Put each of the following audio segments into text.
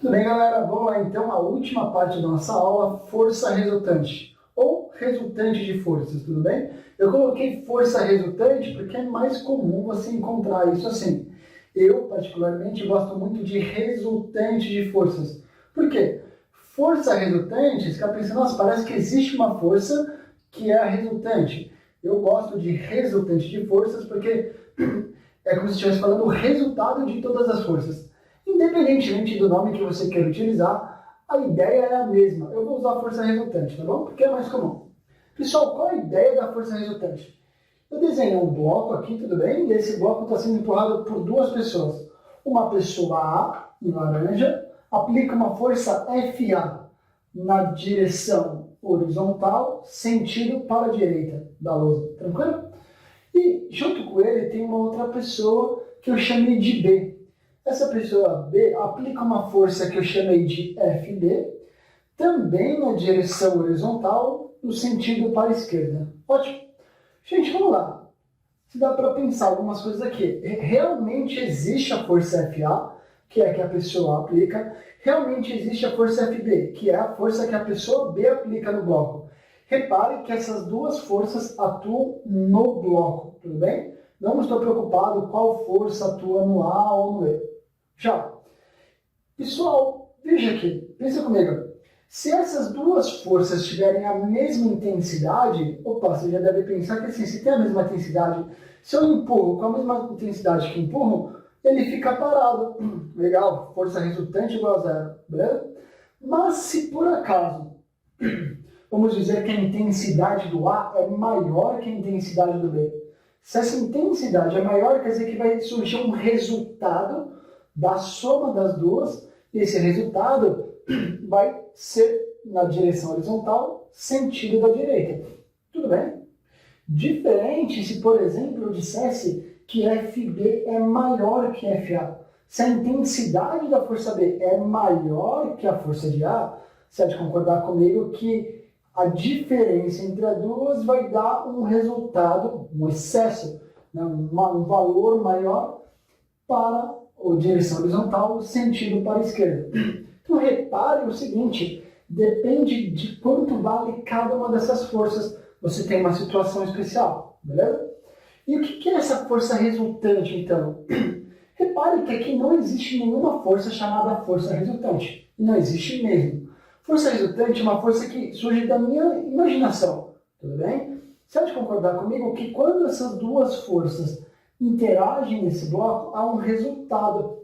Tudo bem, galera? Vamos lá, então, a última parte da nossa aula, força resultante, ou resultante de forças, tudo bem? Eu coloquei força resultante porque é mais comum você encontrar isso assim. Eu, particularmente, gosto muito de resultante de forças. Por quê? Força resultante, você fica pensando, nossa, parece que existe uma força que é a resultante. Eu gosto de resultante de forças porque é como se estivesse falando o resultado de todas as forças. Independentemente do nome que você queira utilizar, a ideia é a mesma. Eu vou usar a força resultante, tá bom? Porque é mais comum. Pessoal, qual a ideia da força resultante? Eu desenhei um bloco aqui, tudo bem? E esse bloco está sendo empurrado por duas pessoas. Uma pessoa A, em laranja, aplica uma força FA na direção horizontal, sentido para a direita da lousa. Tranquilo? E junto com ele tem uma outra pessoa que eu chamei de B. Essa pessoa B aplica uma força que eu chamei de FB, também na direção horizontal, no sentido para a esquerda. Ótimo. Gente, vamos lá. Se dá para pensar algumas coisas aqui. Realmente existe a força FA, que é a que a pessoa aplica. Realmente existe a força FB, que é a força que a pessoa B aplica no bloco. Repare que essas duas forças atuam no bloco, tudo bem? Não estou preocupado qual força atua no A ou no E. Já. Pessoal, veja aqui, pensa comigo. Se essas duas forças tiverem a mesma intensidade, opa, você já deve pensar que assim, se tem a mesma intensidade, se eu empurro com a mesma intensidade que empurro, ele fica parado. Legal, força resultante igual a zero, beleza? Mas se por acaso, vamos dizer que a intensidade do A é maior que a intensidade do B. Se essa intensidade é maior, quer dizer que vai surgir um resultado da soma das duas, e esse resultado vai ser na direção horizontal, sentido da direita. Tudo bem? Diferente se, por exemplo, eu dissesse que FB é maior que FA. Se a intensidade da força B é maior que a força de A, você há de concordar comigo que a diferença entre as duas vai dar um resultado, um excesso, né? um valor maior para a direção horizontal, sentido para a esquerda. Então repare o seguinte, depende de quanto vale cada uma dessas forças, você tem uma situação especial, beleza? E o que é essa força resultante, então? Repare que aqui não existe nenhuma força chamada força resultante. Não existe mesmo. Força resultante é uma força que surge da minha imaginação, tudo bem? Você pode concordar comigo que quando essas duas forças interagem nesse bloco, há um resultado.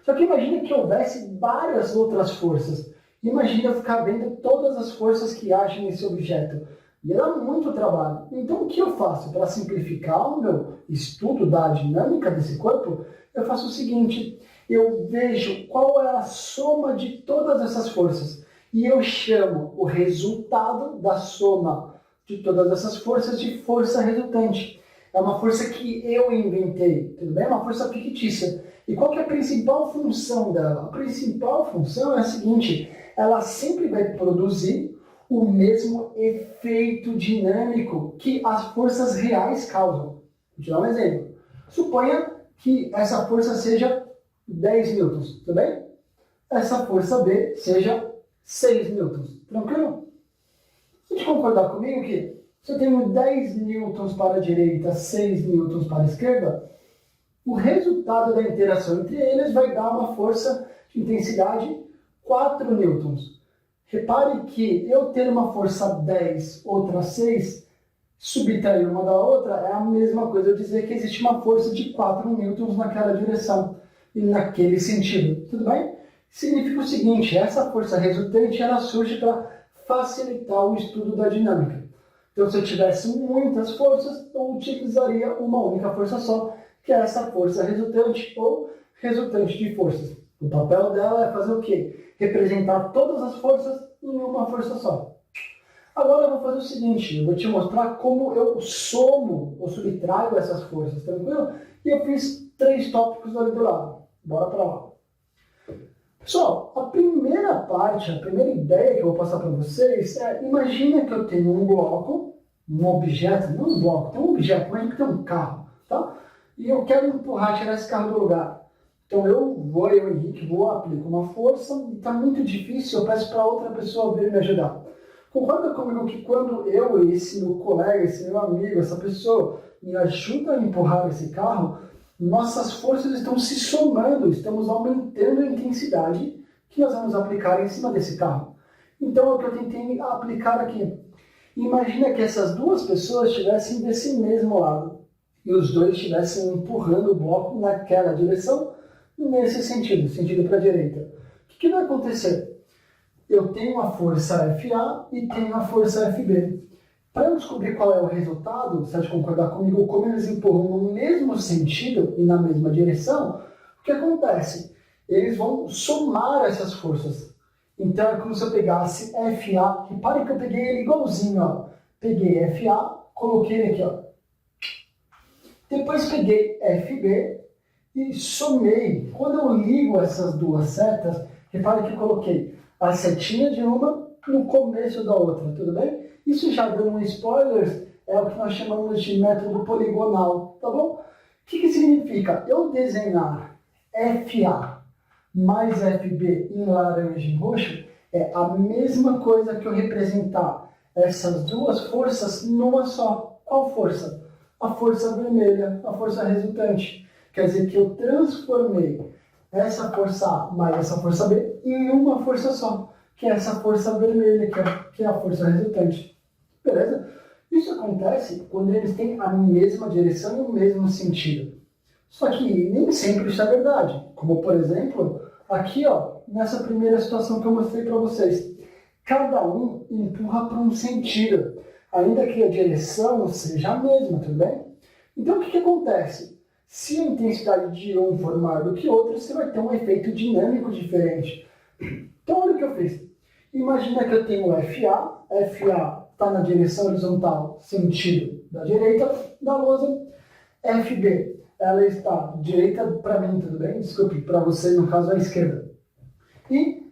Só que imagina que houvesse várias outras forças. Imagina eu ficar vendo todas as forças que agem nesse objeto. E dá muito trabalho. Então o que eu faço? Para simplificar o meu estudo da dinâmica desse corpo, eu faço o seguinte, eu vejo qual é a soma de todas essas forças. E eu chamo o resultado da soma de todas essas forças de força resultante. É uma força que eu inventei, tudo bem? É uma força fictícia. E qual que é a principal função dela? A principal função é a seguinte, ela sempre vai produzir o mesmo efeito dinâmico que as forças reais causam. Vou te dar um exemplo. Suponha que essa força seja 10 newtons, tudo bem? Essa força B seja 6 newtons, tranquilo? Você concordar comigo que se eu tenho 10 newtons para a direita, 6 newtons para a esquerda, o resultado da interação entre eles vai dar uma força de intensidade 4 newtons. Repare que eu ter uma força 10, outra 6, subtrair uma da outra, é a mesma coisa eu dizer que existe uma força de 4 newtons naquela direção e naquele sentido. Tudo bem? Significa o seguinte, essa força resultante ela surge para facilitar o estudo da dinâmica. Então, se eu tivesse muitas forças, eu utilizaria uma única força só, que é essa força resultante ou resultante de forças. O papel dela é fazer o quê? Representar todas as forças em uma força só. Agora eu vou fazer o seguinte, eu vou te mostrar como eu somo ou subtraio essas forças, tranquilo? E eu fiz 3 tópicos ali do lado. Bora para lá. Pessoal, a primeira parte, a primeira ideia que eu vou passar para vocês é, imagina que eu tenho um bloco, um objeto, não um bloco, tem um objeto, imagina que tem um carro, tá? E eu quero empurrar, tirar esse carro do lugar. Então eu, Henrique, vou aplicar uma força e está muito difícil, eu peço para outra pessoa vir me ajudar. Concorda comigo que quando eu, esse meu colega, esse meu amigo, essa pessoa me ajuda a empurrar esse carro, nossas forças estão se somando, estamos aumentando a intensidade que nós vamos aplicar em cima desse carro. Então é o que eu tentei aplicar aqui. Imagina que essas duas pessoas estivessem desse mesmo lado e os dois estivessem empurrando o bloco naquela direção, nesse sentido, sentido para a direita. O que vai acontecer? Eu tenho a força FA e tenho a força FB. Para eu descobrir qual é o resultado, você pode concordar comigo, como eles empurram no mesmo sentido e na mesma direção, o que acontece? Eles vão somar essas forças. Então é como se eu pegasse FA, repare que eu peguei ele igualzinho, ó. Peguei FA, coloquei ele aqui, ó. Depois peguei FB e somei. Quando eu ligo essas duas setas, repare que eu coloquei a setinha de uma no começo da outra, tudo bem? Isso já dando um spoiler, é o que nós chamamos de método poligonal, tá bom? O que significa? Eu desenhar FA mais FB em laranja e roxo é a mesma coisa que eu representar essas duas forças numa só. Qual força? A força vermelha, a força resultante. Quer dizer que eu transformei essa força A mais essa força B em uma força só, que é essa força vermelha, que é a força resultante. Beleza? Isso acontece quando eles têm a mesma direção e o mesmo sentido. Só que nem sempre isso é verdade. Como, por exemplo, aqui, ó, nessa primeira situação que eu mostrei para vocês. Cada um empurra para um sentido, ainda que a direção seja a mesma, tudo bem? Então, o que acontece? Se a intensidade de um for maior do que outra, você vai ter um efeito dinâmico diferente. Então, olha o que eu fiz. Imagina que eu tenho FA está na direção horizontal, sentido da direita da lousa. FB, ela está direita para mim, tudo bem? Desculpe, para você, no caso, à esquerda. E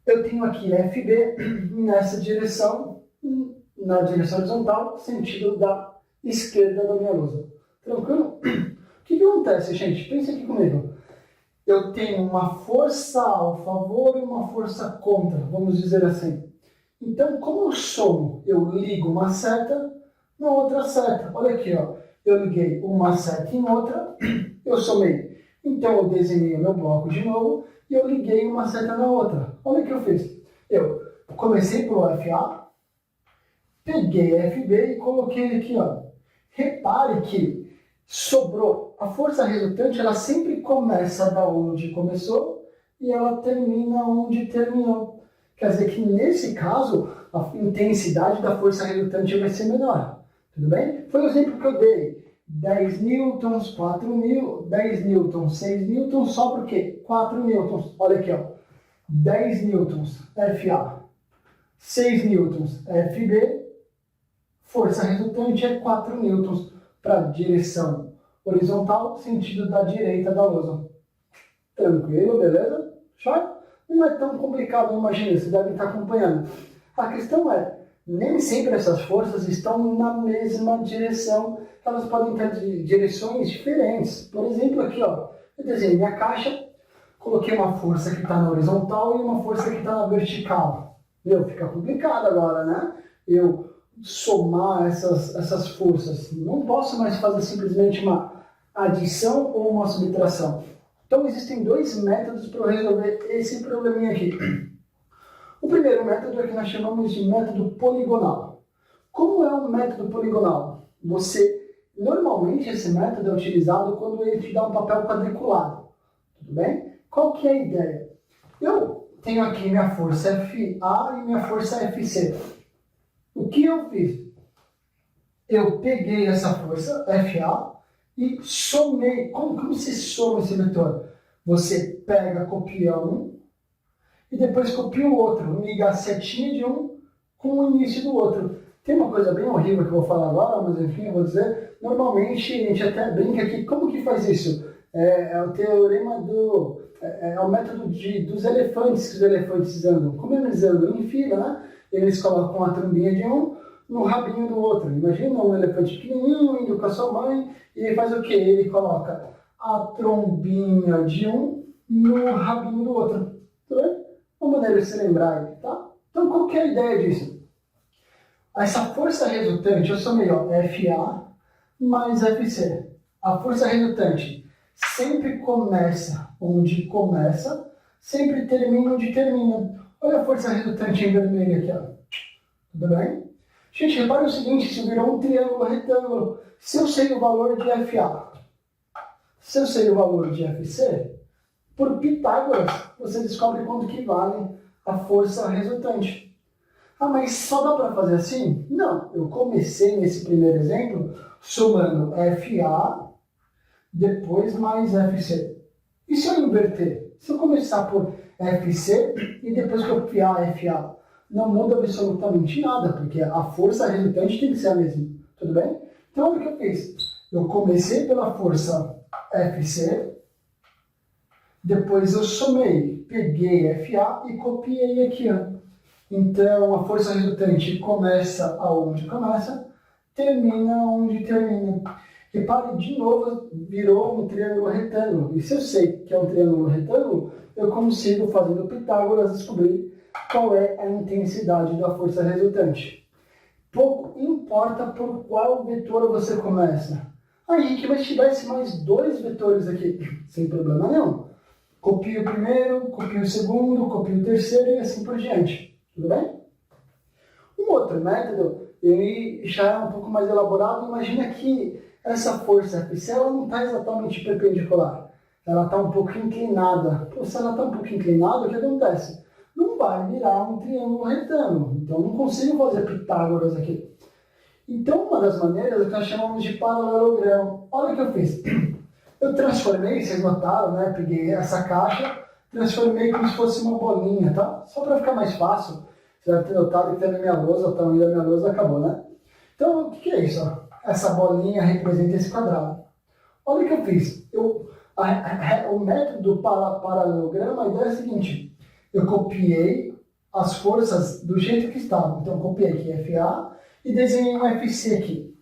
eu tenho aqui FB nessa direção, na direção horizontal, sentido da esquerda da minha lousa. Tranquilo? O que acontece, gente? Pensa aqui comigo. Eu tenho uma força ao favor e uma força contra, vamos dizer assim. Então, como eu somo, eu ligo uma seta na outra seta. Olha aqui, ó. Eu liguei uma seta em outra, eu somei. Então, eu desenhei o meu bloco de novo e eu liguei uma seta na outra. Olha o que eu fiz. Eu comecei pelo FA, peguei FB e coloquei ele aqui, ó. Repare que sobrou. A força resultante, ela sempre começa da onde começou e ela termina onde terminou. Quer dizer que, nesse caso, a intensidade da força resultante vai ser menor. Tudo bem? Foi o exemplo que eu dei. 10 newtons, 4 newtons, 10 newtons, 6 newtons, só por quê? 4 newtons. Olha aqui, ó. 10 newtons, FA. 6 newtons, FB. Força resultante é 4 newtons para direção horizontal, sentido da direita da lousa. Tranquilo, beleza? Show? Não é tão complicado, imagina, você deve estar acompanhando. A questão é, nem sempre essas forças estão na mesma direção, elas podem ter direções diferentes. Por exemplo, aqui, ó, eu desenhei minha caixa, coloquei uma força que está na horizontal e uma força que está na vertical. Meu, fica complicado agora, né? Eu somar essas forças. Não posso mais fazer simplesmente uma adição ou uma subtração. Então, existem dois métodos para resolver esse probleminha aqui. O primeiro método é que nós chamamos de método poligonal. Como é um método poligonal? Normalmente, esse método é utilizado quando ele te dá um papel quadriculado. Tudo bem? Qual que é a ideia? Eu tenho aqui minha força FA e minha força FC. O que eu fiz? Eu peguei essa força, FA, e somei. Como se soma esse vetor? Você pega, copia um, e depois copia o outro. Liga a setinha de um com o início do outro. Tem uma coisa bem horrível que eu vou falar agora, mas enfim, eu vou dizer. Normalmente, a gente até brinca aqui. Como que faz isso? É o teorema do... É o método dos elefantes, que os elefantes andam. Como eles andam em fila, né? Eles colocam a trombinha de um no rabinho do outro. Imagina um elefante pequenininho indo com a sua mãe e ele faz o quê? Ele coloca a trombinha de um no rabinho do outro. Tudo bem? Uma maneira de se lembrar aí, tá? Então, qual que é a ideia disso? Essa força resultante, eu somei FA mais FC. A força resultante sempre começa onde começa, sempre termina onde termina. Olha a força resultante em vermelho aqui, ó. Tudo bem? Gente, repare o seguinte, se virou um triângulo retângulo, se eu sei o valor de FA, se eu sei o valor de FC, por Pitágoras, você descobre quanto que vale a força resultante. Ah, mas só dá para fazer assim? Não, eu comecei nesse primeiro exemplo somando FA, depois mais FC. E se eu inverter? Se eu começar por FC e depois copiar FA, não muda absolutamente nada, porque a força resultante tem que ser a mesma. Tudo bem? Então, olha o que eu fiz. Eu comecei pela força FC, depois eu somei, peguei FA e copiei aqui, ó. Então, a força resultante começa aonde começa, termina onde termina. Repare, de novo, virou um triângulo retângulo. E se eu sei que é um triângulo retângulo, eu consigo, fazendo Pitágoras, descobrir qual é a intensidade da força resultante. Pouco importa por qual vetor você começa. Ah, Henrique, mas tivesse mais 2 vetores aqui, sem problema nenhum. Copio o primeiro, copio o segundo, copio o terceiro e assim por diante. Tudo bem? Um outro método, ele já é um pouco mais elaborado. Imagina que essa força FC ela não está exatamente perpendicular. Ela está um pouco inclinada. Pô, se ela está um pouco inclinada, o que acontece? Não vai virar um triângulo retângulo. Então, eu não consigo fazer Pitágoras aqui. Então, uma das maneiras é que nós chamamos de paralelogramo. Olha o que eu fiz. Eu transformei, vocês notaram, né? Peguei essa caixa, transformei como se fosse uma bolinha, tá? Só para ficar mais fácil. Você deve ter notado que tem a minha lousa, o tamanho da minha lousa acabou, né? Então, o que é isso? Essa bolinha representa esse quadrado. Olha o que eu fiz. O método do paralelogramo, a ideia é a seguinte. Eu copiei as forças do jeito que estavam. Então, copiei aqui FA e desenhei um FC aqui.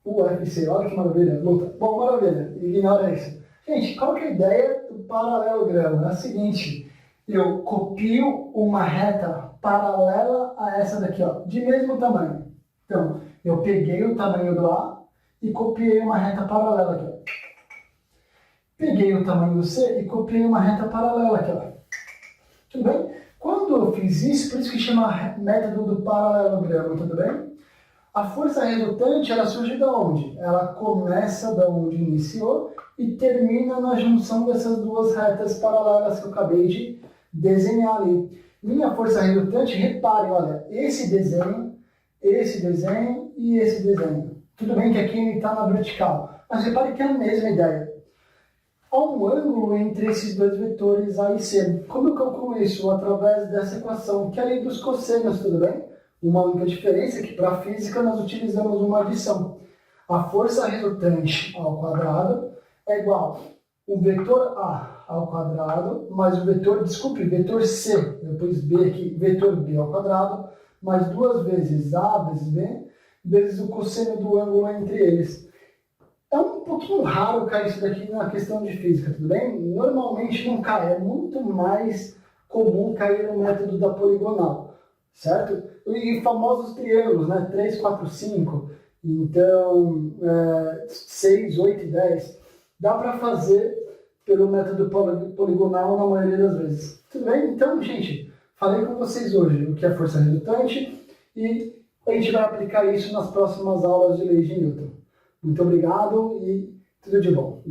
O UFC, olha que maravilha. Luta. Bom, maravilha. Ignora isso. Gente, qual que é a ideia do paralelogramo? É a seguinte. Eu copio uma reta paralela a essa daqui, ó, de mesmo tamanho. Então, eu peguei o tamanho do A e copiei uma reta paralela aqui, ó. Peguei o tamanho do C e copiei uma reta paralela aqui, ó. Tudo bem? Quando eu fiz isso, por isso que chama método do paralelogramo, tudo bem? A força resultante, ela surge de onde? Ela começa de onde iniciou e termina na junção dessas duas retas paralelas que eu acabei de desenhar ali. Minha força resultante, repare, olha, esse desenho e esse desenho. Tudo bem que aqui ele está na vertical, mas repare que é a mesma ideia. Há um ângulo entre esses dois vetores A e C. Como eu calculo isso? Através dessa equação, que é a lei dos cossenos, tudo bem? Uma única diferença é que para a física nós utilizamos uma adição. A força resultante ao quadrado é igual o vetor A ao quadrado mais o vetor C, depois B aqui, vetor B ao quadrado, mais 2 vezes A vezes B, vezes o cosseno do ângulo entre eles. É um pouquinho raro cair isso daqui na questão de física, tudo bem? Normalmente não cai, é muito mais comum cair no método da poligonal, certo? E famosos triângulos, né? 3, 4, 5, então 6, 8 e 10. Dá para fazer pelo método poligonal na maioria das vezes. Tudo bem? Então, gente, falei com vocês hoje o que é força resultante e a gente vai aplicar isso nas próximas aulas de leis de Newton. Muito obrigado e tudo de bom.